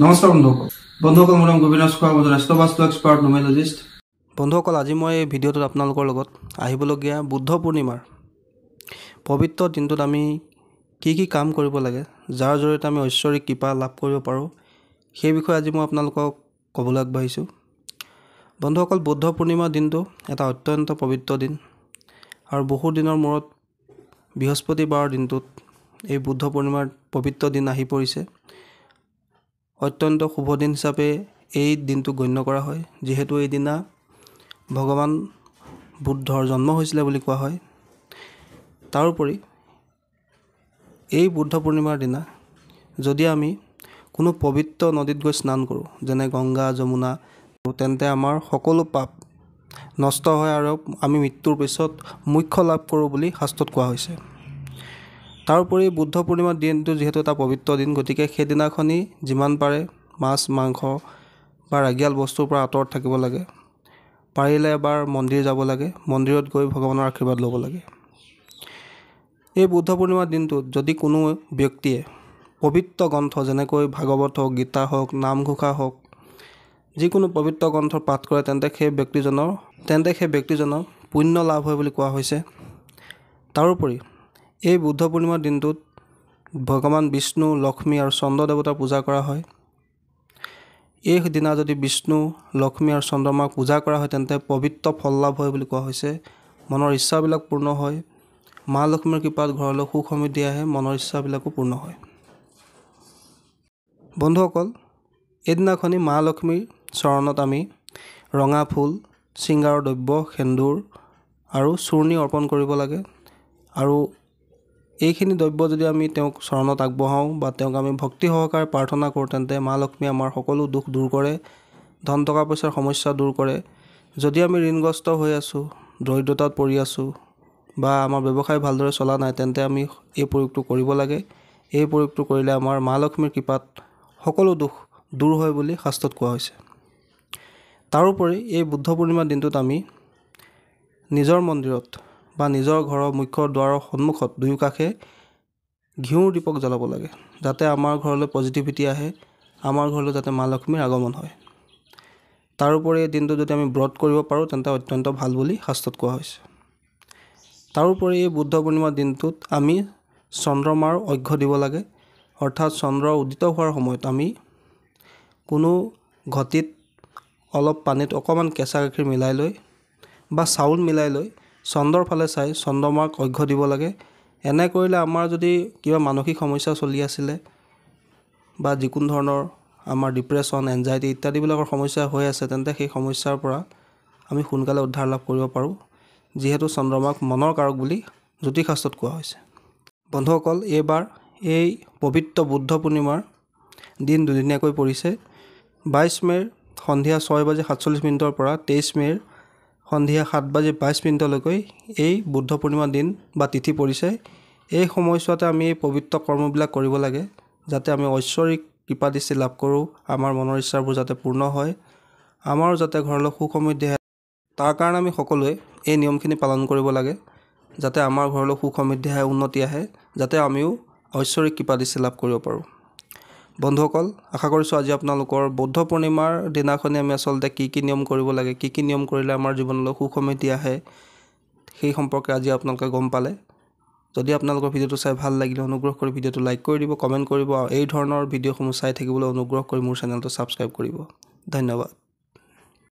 নমস্কাৰ বন্ধুসকল মোৰ নাম গোবিনাথ খোৱা মই ৰাষ্ট্ৰবাস্তু এক্সপাৰ্ট নুমেলজিষ্ট। বন্ধুসকল আজি মই এই ভিডিঅ'টোত আপোনালোকৰ লগত আহিবলগীয়া বুদ্ধ পূৰ্ণিমাৰ পবিত্ৰ দিনটোত আমি কি কাম কৰিব লাগে যাৰ জৰিয়তে আমি ঐশ্বৰিক কৃপা লাভ কৰিব পাৰোঁ সেই বিষয়ে আজি মই আপোনালোকক ক'বলৈ আগবাঢ়িছোঁ। বন্ধুসকল বুদ্ধ পূৰ্ণিমাৰ দিনটো এটা অত্যন্ত পবিত্ৰ দিন আৰু বহু দিনৰ মূৰত বৃহস্পতিবাৰৰ দিনটোত এই বুদ্ধ পূৰ্ণিমাৰ পবিত্ৰ দিন আহি পৰিছে। অত্যন্ত শুভ দিন হিচাপে এই দিনটো গণ্য কৰা হয়, যিহেতু এই দিনা ভগৱান বুদ্ধৰ জন্ম হৈছিলে বুলি কোৱা হয়। তাৰোপৰি এই বুদ্ধ পূৰ্ণিমাৰ দিনা যদি আমি কোনো পবিত্ৰ নদীত গৈ স্নান কৰোঁ, যেনে গংগা যমুনা, তেন্তে আমাৰ সকলো পাপ নষ্ট হয় আৰু আমি মৃত্যুৰ পিছত মোক্ষ লাভ কৰোঁ বুলি শাস্ত্ৰত কোৱা হৈছে। তাৰোপৰি বুদ্ধ পূৰ্ণিমাৰ দিনটো যিহেতু এটা পবিত্ৰ দিন, গতিকে সেইদিনাখনি যিমান পাৰে মাছ মাংস বা ৰাগিয়াল বস্তুৰ পৰা আঁতৰত থাকিব লাগে। পাৰিলে এবাৰ মন্দিৰ যাব লাগে, মন্দিৰত গৈ ভগৱানৰ আশীৰ্বাদ ল'ব লাগে। এই বুদ্ধ পূৰ্ণিমাৰ দিনটোত যদি কোনো ব্যক্তিয়ে পবিত্ৰ গ্ৰন্থ যেনেকৈ ভাগৱত হওক, গীতা হওক, নামঘোষা হওক, যিকোনো পবিত্ৰ গ্ৰন্থ পাঠ কৰে তেন্তে সেই ব্যক্তিজনৰ পুণ্য লাভ হয় বুলি কোৱা হৈছে। তাৰোপৰি এই বুদ্ধ পূৰ্ণিমাৰ দিনটোত ভগৱান বিষ্ণু, লক্ষ্মী আৰু চন্দ্ৰ দেৱতাৰ পূজা কৰা হয়। এই দিনা যদি বিষ্ণু, লক্ষ্মী আৰু চন্দ্ৰমাক পূজা কৰা হয় তেন্তে পবিত্ৰ ফল লাভ হয় বুলি কোৱা হৈছে। মনৰ ইচ্ছাবিলাক পূৰ্ণ হয়। মা লক্ষ্মীৰ কৃপাত ঘৰলৈ সুখ সমৃদ্ধি আহে, মনৰ ইচ্ছাবিলাকো পূৰ্ণ হয়। বন্ধুসকল এইদিনাখনি মা লক্ষ্মীৰ চৰণত আমি ৰঙা ফুল, শৃংগাৰৰ দ্ৰব্য, সেন্দুৰ আৰু চূৰ্ণি অৰ্পণ কৰিব লাগে। আৰু এইখিনি দ্ৰব্য যদি আমি তেওঁক চৰণত আগবঢ়াওঁ বা তেওঁক আমি ভক্তি সহকাৰে প্ৰাৰ্থনা কৰোঁ তেন্তে মা লক্ষ্মীয়ে আমাৰ সকলো দুখ দূৰ কৰে, ধন টকা পইচাৰ সমস্যা দূৰ কৰে। যদি আমি ঋণগ্ৰস্ত হৈ আছোঁ, দৰিদ্ৰতাত পৰি আছোঁ বা আমাৰ ব্যৱসায় ভালদৰে চলা নাই, তেন্তে আমি এই প্ৰয়োগটো কৰিব লাগে। এই প্ৰয়োগটো কৰিলে আমাৰ মা লক্ষ্মীৰ কৃপাত সকলো দুখ দূৰ হয় বুলি শাস্ত্ৰত কোৱা হৈছে। তাৰোপৰি এই বুদ্ধ পূৰ্ণিমাৰ দিনটোত আমি নিজৰ মন্দিৰত বা নিজৰ ঘৰৰ মুখ্য দুৱাৰৰ সন্মুখত দুয়োকাষে ঘিউৰ দীপক জ্বলাব লাগে, যাতে আমাৰ ঘৰলৈ পজিটিভিটি আহে, আমাৰ ঘৰলৈ যাতে মা লক্ষ্মীৰ আগমন হয়। তাৰোপৰি এই দিনটো যদি আমি ব্ৰত কৰিব পাৰোঁ তেন্তে অত্যন্ত ভাল বুলি শাস্ত্ৰত কোৱা হৈছে। তাৰোপৰি এই বুদ্ধ পূৰ্ণিমাৰ দিনটোত আমি চন্দ্ৰমাৰ অৰ্ঘ্য দিব লাগে, অৰ্থাৎ চন্দ্ৰ উদিত হোৱাৰ সময়ত আমি কোনো ঘটিত অলপ পানীত অকণমান কেঁচা গাখীৰ মিলাই লৈ বা চাউল মিলাই লৈ চন্দ্ৰৰ ফালে চাই চন্দ্ৰমাক অৰ্ঘ্য দিব লাগে। এনে কৰিলে আমাৰ যদি কিবা মানসিক সমস্যা চলি আছিলে বা যিকোনো ধৰণৰ আমাৰ ডিপ্ৰেশ্যন, এনজাইটি ইত্যাদিবিলাকৰ সমস্যা হৈ আছে, তেন্তে সেই সমস্যাৰ পৰা আমি সোনকালে উদ্ধাৰ লাভ কৰিব পাৰোঁ, যিহেতু চন্দ্ৰমাক মনৰ কাৰক বুলি জ্যোতিষশাস্ত্ৰত কোৱা হৈছে। বন্ধুসকল এইবাৰ এই পবিত্ৰ বুদ্ধ পূৰ্ণিমাৰ দিন দুদিনীয়াকৈ পৰিছে। 22 মে'ৰ সন্ধিয়া 6:47 পৰা 23 মে'ৰ সন্ধিয়া 7:22 এই বুদ্ধ পূৰ্ণিমাৰ দিন বা তিথি পৰিছে। এই সময়ছোৱাতে আমি এই পবিত্ৰ কৰ্মবিলাক কৰিব লাগে, যাতে আমি ঐশ্বৰিক কৃপা দৃষ্টি লাভ কৰোঁ, আমাৰ মনৰ ইচ্ছাবোৰ যাতে পূৰ্ণ হয়, আমাৰো যাতে ঘৰলৈ সুখ সমৃদ্ধি আহে। তাৰ কাৰণে আমি সকলোৱে এই নিয়মখিনি পালন কৰিব লাগে, যাতে আমাৰ ঘৰলৈ সুখ সমৃদ্ধি আহে, উন্নতি আহে, যাতে আমিও ঐশ্বৰিক কৃপা দৃষ্টি লাভ কৰিব পাৰোঁ। বন্ধুসকল আশা কৰিছোঁ আজি আপোনালোকৰ বুদ্ধ পূৰ্ণিমাৰ দিনাখনি আমি আচলতে কি নিয়ম কৰিব লাগে, কি নিয়ম কৰিলে আমাৰ জীৱনলৈ সুখ সমৃদ্ধি আহে, সেই সম্পৰ্কে আজি আপোনালোকে গম পালে। যদি আপোনালোকৰ ভিডিঅ'টো চাই ভাল লাগিলে অনুগ্ৰহ কৰি ভিডিঅ'টো লাইক কৰি দিব, কমেণ্ট কৰিব আৰু এই ধৰণৰ ভিডিঅ'সমূহ চাই থাকিবলৈ অনুগ্ৰহ কৰি মোৰ চেনেলটো ছাবস্ক্ৰাইব কৰিব। ধন্যবাদ।